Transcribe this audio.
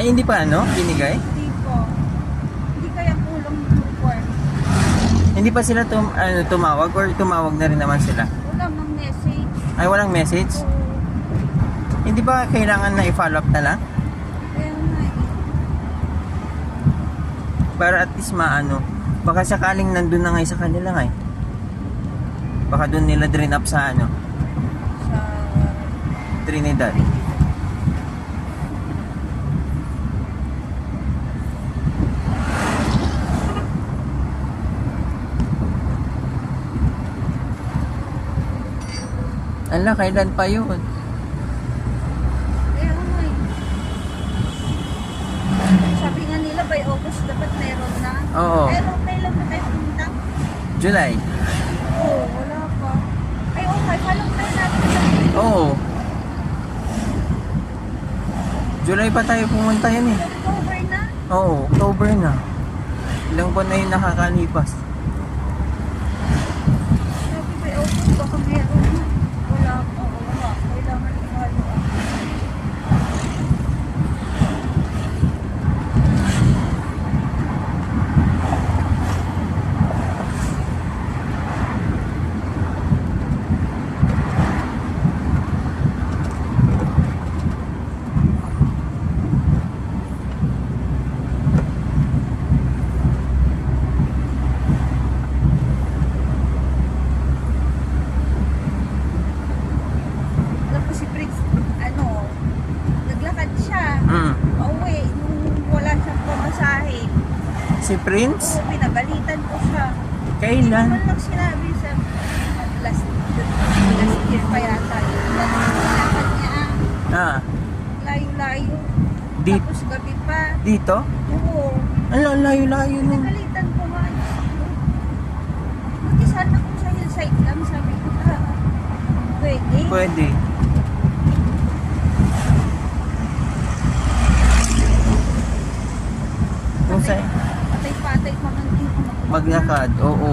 Ay, hindi pa ano? Binigay? Hindi po. Hindi kaya kulong for. Hindi pa sila tumawag or tumawag na rin naman sila? Wala mang message. Ay, walang message? So, Hindi ba kailangan na i-follow up na lang? kaya nga eh. Para at least maano. Baka sakaling nandun na nga sa kanila nga eh. Baka doon nila drain up sa ano, Sa Trinidad. Ala, kailan pa yun? kaya nga eh. Sabi nga nila by August dapat meron na. Oo. Pero kailan na tayo pumunta? July. Oo, wala pa. Ay, okay. Follow tayo natin. Oo. July pa tayo pumunta yan eh. October na. Oo, October na. Ilang buwan na yung nakakalipas. Sabi by August baka meron na. Wala pa. Wala. Kailangan i-follow up. Tapos si Prince, naglakad siya. Mm. Pauwi, nung wala siyang pamasahe. Si Prince? Oo, pinabalitan ko siya. Kailan? Man lang sinabi sa last year pa yata. Lakad niya, Ah, layo-layo. Di- Tapos gabi pa. dito? Oo. Ala, layo-layo nun. Pinabalitan ko nga. Buti sana kung sa hillside lang, sabi ko, pwede. Pwede. Kung sa Patay-patay pa man din ako maglakad, oo.